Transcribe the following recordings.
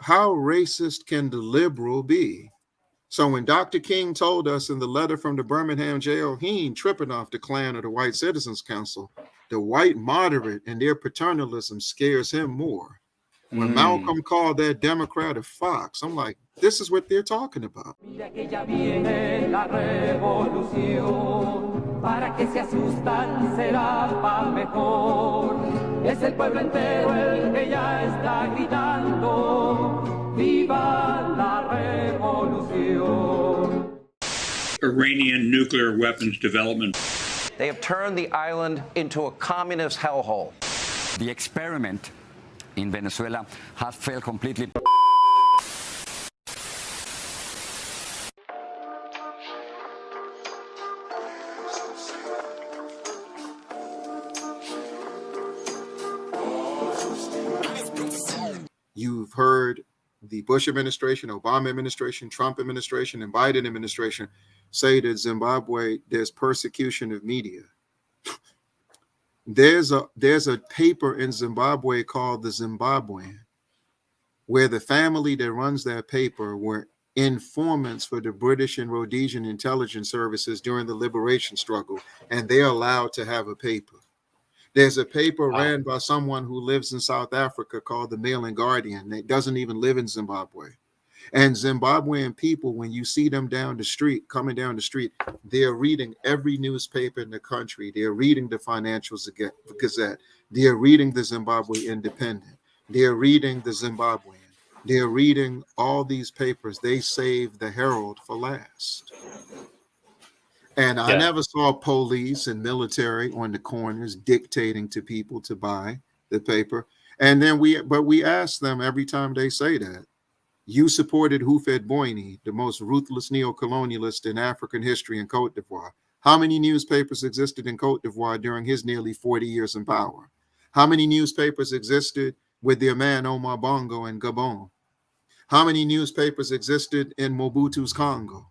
how racist can the liberal be? So when Dr. King told us in the letter from the Birmingham jail, he ain't tripping off the Klan or the White Citizens Council. The white moderate and their paternalism scares him more. When Malcolm called that Democrat a fox, I'm like, this is what they're talking about. Para que se asustan será pa' mejor. Es el pueblo entero el que ya está gritando. Viva la revolución. Iranian nuclear weapons development. They have turned the island into a communist hellhole. The experiment in Venezuela has failed completely. You've heard the Bush administration, Obama administration, Trump administration, and Biden administration say that Zimbabwe, there's persecution of media. There's a paper in Zimbabwe called The Zimbabwean, where the family that runs that paper were informants for the British and Rhodesian intelligence services during the liberation struggle, and they're allowed to have a paper. There's a paper ran by someone who lives in South Africa called the Mail and Guardian. That doesn't even live in Zimbabwe. And Zimbabwean people, when you see them down the street, coming down the street, they're reading every newspaper in the country. They're reading the Financial Gazette. They're reading the Zimbabwe Independent. They're reading the Zimbabwean. They're reading all these papers. They save the Herald for last. And I never saw police and military on the corners dictating to people to buy the paper. And then we ask them every time they say that, you supported Houphouët-Boigny, the most ruthless neo-colonialist in African history in Cote d'Ivoire. How many newspapers existed in Cote d'Ivoire during his nearly 40 years in power? How many newspapers existed with their man Omar Bongo in Gabon? How many newspapers existed in Mobutu's Congo?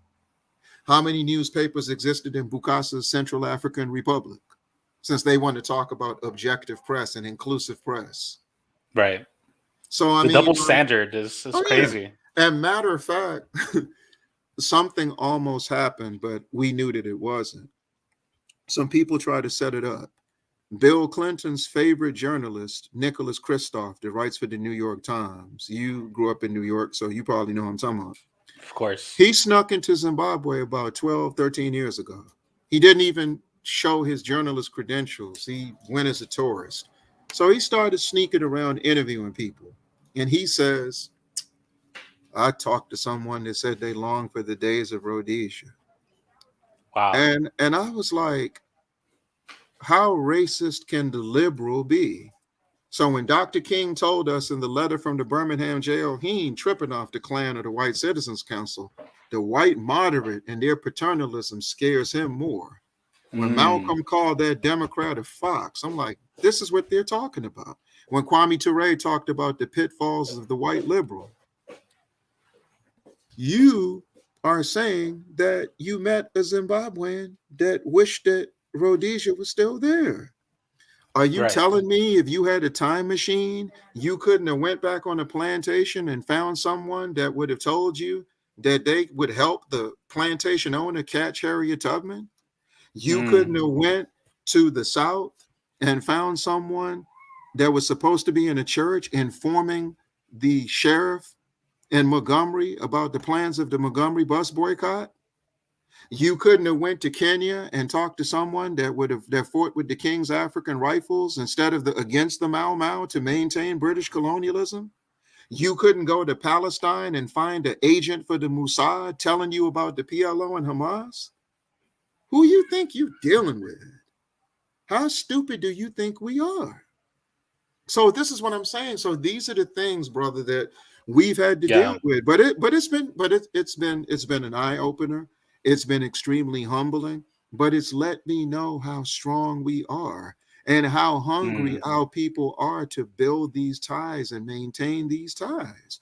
How many newspapers existed in Bukasa's Central African Republic? Since they want to talk about objective press and inclusive press. Right. So I the mean, double standard is crazy. Yeah. And matter of fact, something almost happened, but we knew that it wasn't. Some people try to set it up. Bill Clinton's favorite journalist, Nicholas Kristof, that writes for the New York Times. You grew up in New York, so you probably know what I'm talking about. Of course. He snuck into Zimbabwe about 12, 13 years ago. He didn't even show his journalist credentials. He went as a tourist. So he started sneaking around interviewing people. And he says, I talked to someone that said they long for the days of Rhodesia. Wow. And I was like, how racist can the liberal be? So when Dr. King told us in the letter from the Birmingham jail, he ain't tripping off the Klan or the White Citizens Council. The white moderate and their paternalism scares him more. When Malcolm called that Democrat a fox, I'm like, this is what they're talking about. When Kwame Ture talked about the pitfalls of the white liberal, you are saying that you met a Zimbabwean that wished that Rhodesia was still there. Are you telling me if you had a time machine, you couldn't have went back on a plantation and found someone that would have told you that they would help the plantation owner catch Harriet Tubman? You couldn't have went to the South and found someone that was supposed to be in a church informing the sheriff in Montgomery about the plans of the Montgomery bus boycott? You couldn't have went to Kenya and talked to someone that fought with the King's African Rifles instead of against the Mau Mau to maintain British colonialism? You couldn't go to Palestine and find an agent for the Mossad telling you about the PLO and Hamas? Who you think you're dealing with? How stupid do you think we are? So this is what I'm saying. So these are the things, brother, that we've had to deal with. But it's been an eye opener. It's been extremely humbling, but it's let me know how strong we are and how hungry our people are to build these ties and maintain these ties.